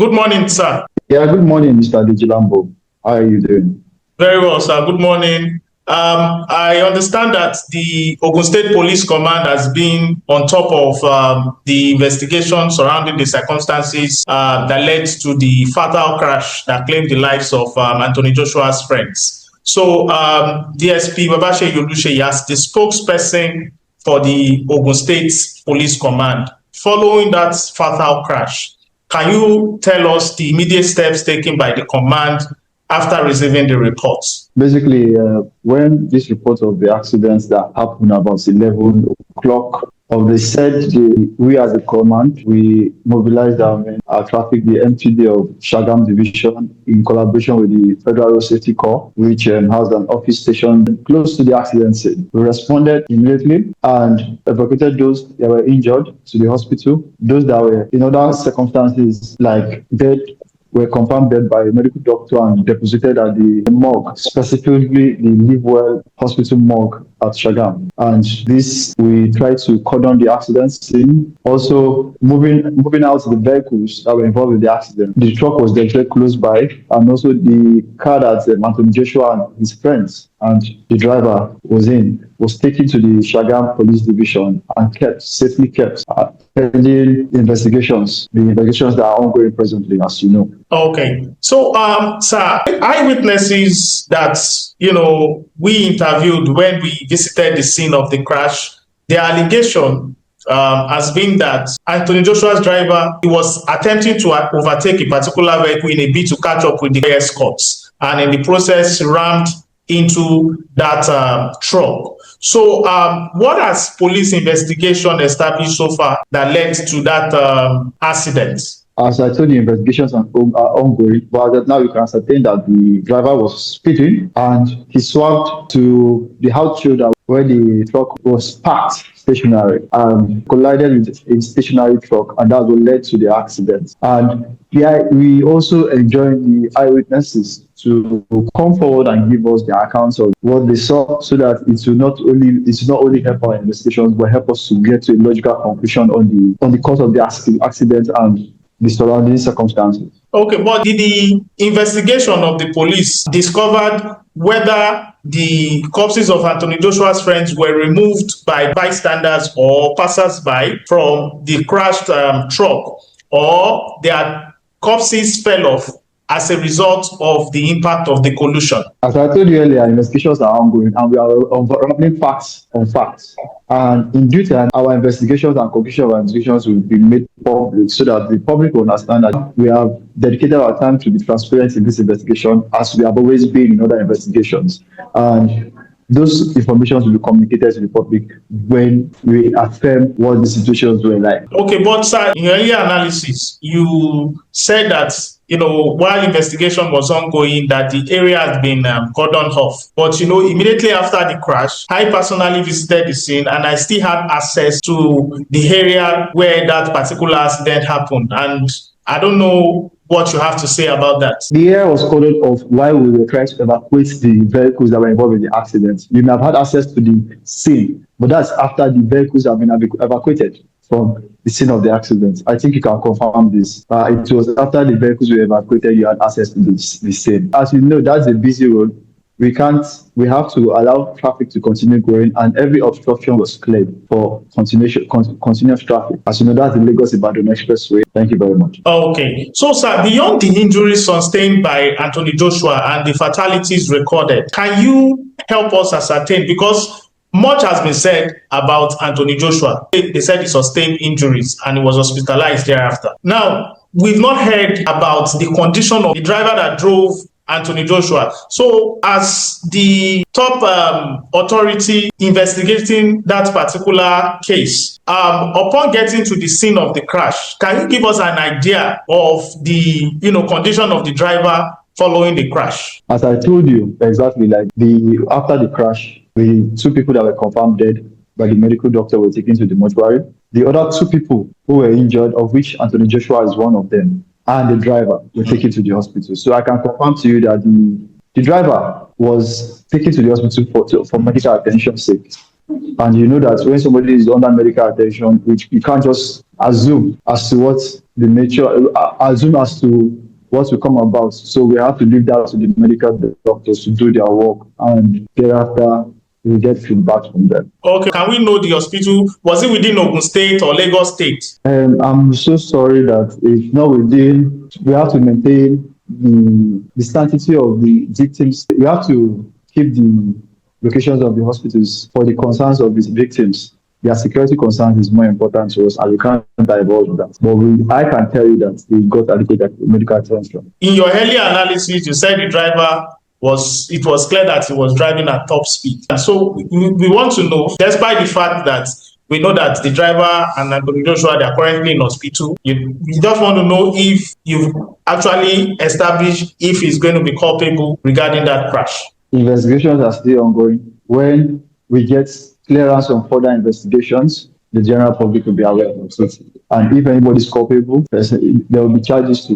Good morning, sir. Yeah, good morning, Mr. Deji Lambo. How are you doing? Very well, sir. Good morning. I understand that the Ogun State Police Command has been on top of the investigation surrounding the circumstances that led to the fatal crash that claimed the lives of Anthonyjoshua's friends. So DSP Oluseyi, as the spokesperson for the Ogun State Police Command, following that fatal crash, can you tell us the immediate steps taken by the command after receiving the reports? Basically, when this report of the accidents that happened about 11 o'clock, they said we as a command, we mobilized our traffic, the MTD of Shagam Division, in collaboration with the Federal Road Safety Corps, which has an office station close to the accident scene. We responded immediately and evacuated those that were injured to the hospital. Those that were in other circumstances, like dead, were confirmed dead by a medical doctor and deposited at the morgue, specifically the Livewell Hospital morgue at Shagam. And this, we tried to cordon the accident scene. Also, moving out the vehicles that were involved in the accident. The truck was very close by, and also the car that Anthonyjoshua and his friends and the driver was taken to the Shagam Police Division and safely kept pending investigations. The investigations that are ongoing presently, as you know. Okay. So, sir, eyewitnesses that, we interviewed when we visited the scene of the crash, the allegation has been that Anthonyjoshua's driver, he was attempting to overtake a particular vehicle in a bid to catch up with the escorts, and in the process rammed into that truck. So what has police investigation established so far that led to that accident? As I told you, investigations are ongoing, but as now you can ascertain that the driver was speeding and he swerved to the outfield where the truck was parked stationary and collided with a stationary truck, and that will lead to the accident. And we also enjoin the eyewitnesses to come forward and give us their accounts of what they saw, so that it will not only help our investigations, but help us to get to a logical conclusion on the cause of the accident and the surrounding circumstances. Okay, but did the investigation of the police discovered whether the corpses of Anthonyjoshua's friends were removed by bystanders or passers-by from the crashed truck, or their corpses fell off as a result of the impact of the collision? As I told you earlier, investigations are ongoing and we are unraveling facts on facts. And in due time, our investigations and conclusion of our investigations will be made public so that the public will understand that we have dedicated our time to be transparent in this investigation, as we have always been in other investigations. And those informations will be communicated to the public when we affirm what the situations were like. Okay, but sir, in your earlier analysis, you said that while investigation was ongoing, that the area has been cordoned off. But immediately after the crash, I personally visited the scene and I still had access to the area where that particular accident happened. And I don't know what you have to say about that. The area was cordoned off while we were trying to evacuate the vehicles that were involved in the accident. You may have had access to the scene, but that's after the vehicles have been evacuated from the scene of the accident. I think you can confirm this. It was after the vehicles were evacuated, you had access to the scene. As you know, that's a busy road. We have to allow traffic to continue going, and every obstruction was cleared for continuous traffic. As you know, that's the Lagos-Ibadan Expressway. Thank you very much. Okay. So, sir, beyond the injuries sustained by Anthonyjoshua and the fatalities recorded, can you help us ascertain, because much has been said about Anthonyjoshua. They said he sustained injuries and he was hospitalized thereafter. Now, we've not heard about the condition of the driver that drove Anthonyjoshua. So, as the top authority investigating that particular case, upon getting to the scene of the crash, can you give us an idea of the condition of the driver following the crash? As I told you, exactly, after the crash, the two people that were confirmed dead by the medical doctor were taken to the mortuary. The other two people who were injured, of which Anthonyjoshua is one of them, and the driver were taken to the hospital. So I can confirm to you that the driver was taken to the hospital for medical attention sake. And you know that when somebody is under medical attention, which you can't just assume as to what the nature, assume as to what will come about. So we have to leave that to the medical doctors to do their work, and thereafter we get feedback from them. Okay, can we know the hospital? Was it within Ogun State or Lagos State? I'm so sorry that it's not within. We have to maintain the sanctity of the victims. We have to keep the locations of the hospitals for the concerns of the victims. Their security concerns is more important to us, and we can't divulge that. But I can tell you that they got adequate medical attention. In your earlier analysis, you said the driver it was clear that he was driving at top speed. And so we want to know, despite the fact that we know that the driver and Anthonyjoshua, they are currently in hospital, you just want to know if you've actually established if he's going to be culpable regarding that crash. Investigations are still ongoing. When we get clearance on further investigations, the general public will be aware of it. And if anybody is culpable, there will be charges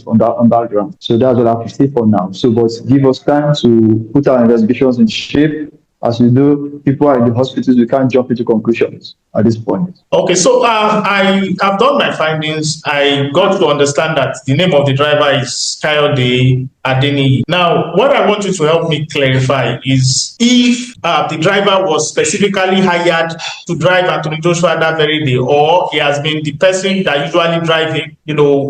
on that ground. So that's what I have to say for now. So, but give us time to put our investigations in shape. As you know, people are in the hospitals, we can't jump into conclusions at this point. Okay, so I have done my findings. I got to understand that the name of the driver is Kayode Adeniyi. Now, what I want you to help me clarify is if the driver was specifically hired to drive Anthonyjoshua that very day, or he has been the person that usually drive him,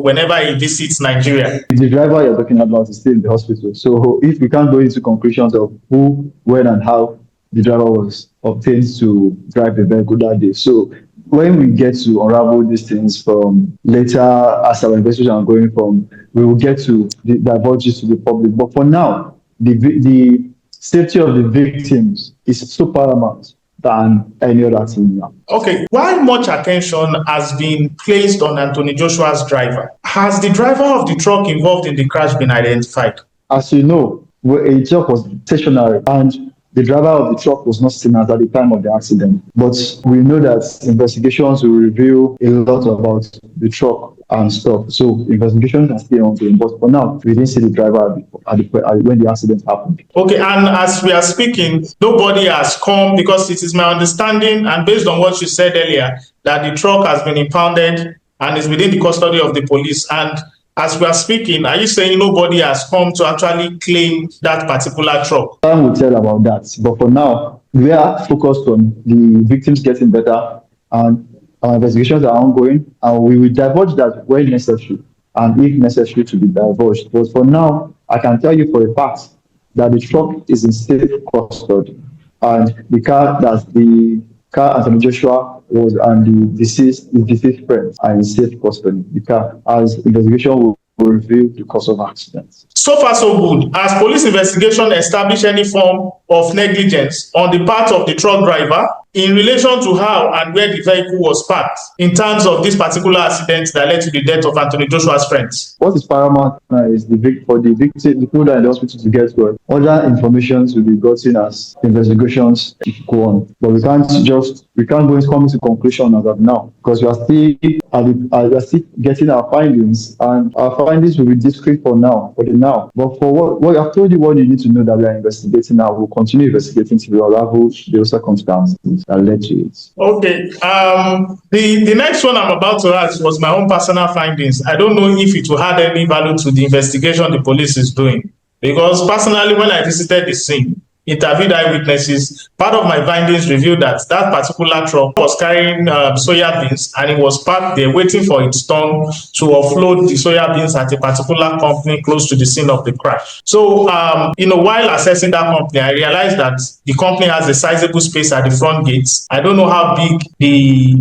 whenever he visits Nigeria. The driver you're talking about is still in the hospital. So if we can't go into conclusions of who, when, and how the driver was obtained to drive the vehicle that day. So when we get to unravel these things from later, as our investigations are going from, we will get to divulge this to the public. But for now, the safety of the victims is so paramount than any other thing now. Okay, while much attention has been placed on Anthonyjoshua's driver, has the driver of the truck involved in the crash been identified? As you know, a truck was stationary and the driver of the truck was not seen at the time of the accident. But we know that investigations will reveal a lot about the truck and stuff. So investigations are still ongoing. But for now, we didn't see the driver when the accident happened. Okay, and as we are speaking, nobody has come, because it is my understanding, and based on what you said earlier, that the truck has been impounded and is within the custody of the police. And as we are speaking, are you saying nobody has come to actually claim that particular truck? Time will tell about that. But for now, we are focused on the victims getting better, and our investigations are ongoing, and we will divulge that when necessary, and if necessary to be divulged. But for now, I can tell you for a fact that the truck is in safe custody, and the car Anthonyjoshua was and the deceased friends are in safe custody. The car, as investigation will reveal the cause of accidents. So far, so good. Has police investigation established any form of negligence on the part of the truck driver in relation to how and where the vehicle was parked in terms of this particular accident that led to the death of Anthonyjoshua's friends? What is paramount now is for the victim, the people that are in the hospital to get well. Other information will be gotten as investigations go on. But we can't come into conclusion as of now, because we are still getting our findings, and our findings will be discreet for now. But for what I've told you, what you need to know that we are investigating now, we'll continue investigating till we unravel the circumstances that led to it. Okay. The next one I'm about to ask was my own personal findings. I don't know if it will add any value to the investigation the police is doing, because personally, when I visited the scene, interviewed eyewitnesses, part of my findings revealed that particular truck was carrying soya beans, and it was parked there waiting for its turn to offload the soya beans at a particular company close to the scene of the crash. So, while assessing that company, I realized that the company has a sizable space at the front gates. I don't know how big the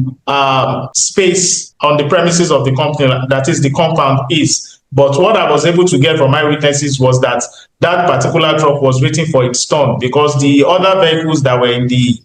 space on the premises of the company, that is the compound, is. But what I was able to get from eyewitnesses was that particular truck was waiting for its turn, because the other vehicles that were in the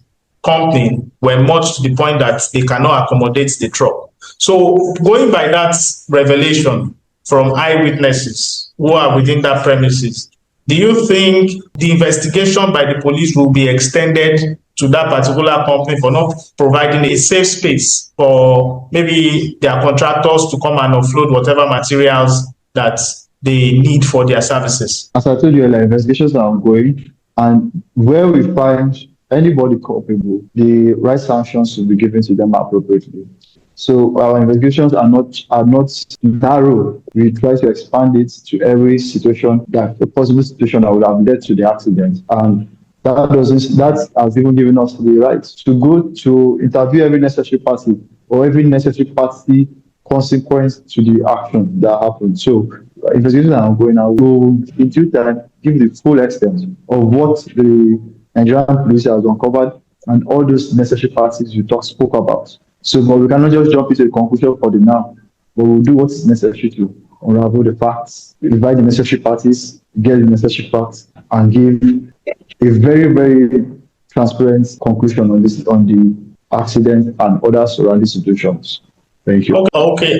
company were much to the point that they cannot accommodate the truck. So going by that revelation from eyewitnesses who are within that premises, do you think the investigation by the police will be extended to that particular company for not providing a safe space for maybe their contractors to come and offload whatever materials that they need for their services? As I told you earlier, investigations are ongoing, and where we find anybody culpable, the right sanctions should be given to them appropriately. So our investigations are not narrow. We try to expand it to every situation, that a possible situation that would have led to the accident. And that has even given us the right to go to interview every necessary party, or every necessary party consequence to the action that happened. So investigations are ongoing now. We'll in due time give the full extent of what the Nigerian police has uncovered and all those necessary parties you spoke about. So, but we cannot just jump into a conclusion for the now, but we'll do what is necessary to unravel the facts, invite the necessary parties, get the necessary facts, and give a very, very transparent conclusion on this, on the accident and other surrounding situations. Thank you. Okay.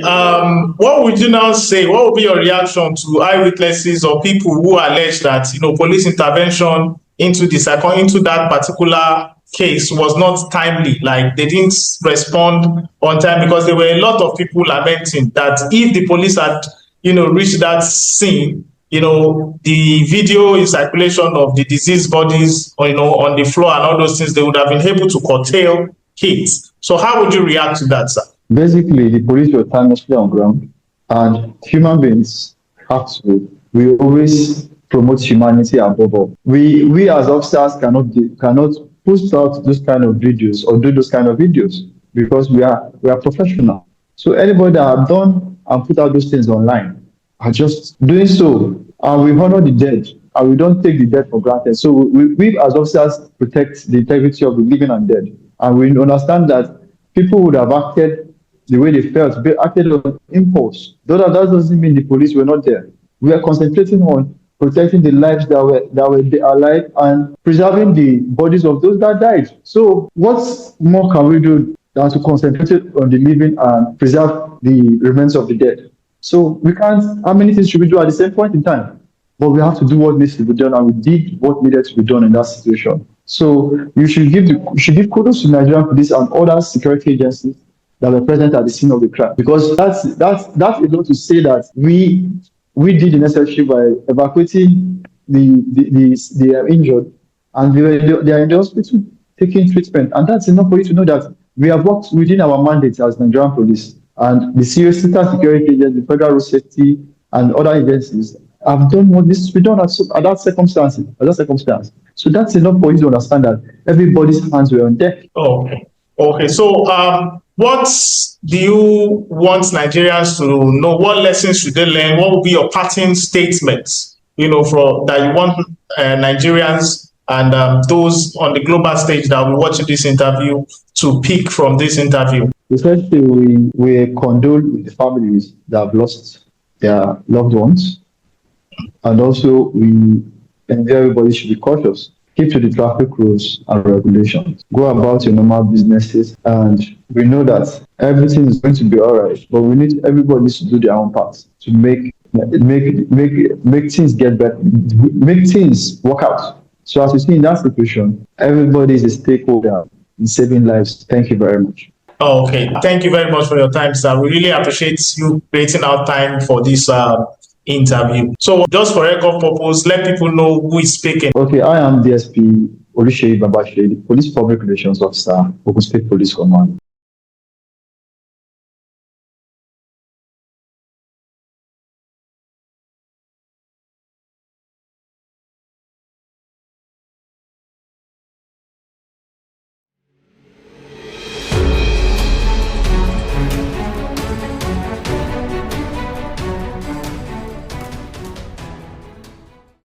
What would you now say? What would be your reaction to eyewitnesses or people who allege that police intervention into that particular case was not timely? Like they didn't respond on time, because there were a lot of people lamenting that if the police had reached that scene, the video in circulation of the deceased bodies, on the floor and all those things, they would have been able to curtail hits. So how would you react to that, sir? Basically, the police were tirelessly on ground, and human beings we always promote humanity above all. We as officers cannot post out those kind of videos or do those kind of videos, because we are professional. So anybody that have done and put out those things online are just doing so, and we honor the dead, and we don't take the dead for granted. So we as officers protect the integrity of the living and dead, and we understand that people would have acted the way they felt, they acted on impulse. That doesn't mean the police were not there. We are concentrating on protecting the lives that were alive and preserving the bodies of those that died. So what more can we do than to concentrate on the living and preserve the remains of the dead? So we can't, how many things should we do at the same point in time? But we have to do what needs to be done, and we did what needed to be done in that situation. So you should give kudos to Nigerian police and other security agencies that were present at the scene of the crime, because that's enough to say that we did the necessary by evacuating the injured, and they are in the hospital taking treatment, and that's enough for you to know that we have worked within our mandate as Nigerian police, and the serious security agents, the federal road safety, and other agencies have done what needs to be done at that circumstance. So that's enough for you to understand that everybody's hands were on deck. Okay. So what do you want Nigerians to know? What lessons should they learn? What will be your parting statements, that you want Nigerians and those on the global stage that will be watching this interview to pick from this interview? Essentially, we condole with the families that have lost their loved ones, and also everybody should be cautious. Keep to the traffic rules and regulations. Go about your normal businesses, and we know that everything is going to be all right. But everybody needs to do their own part to make things get better, make things work out. So as you see in that situation, everybody is a stakeholder in saving lives. Thank you very much. Okay, thank you very much for your time, sir. We really appreciate you creating our time for this interview. So just for record purpose, let people know who is speaking. Okay, I am DSP Oluseyi Babaseyi, the Police Public Relations Officer, Ogun State Police Command.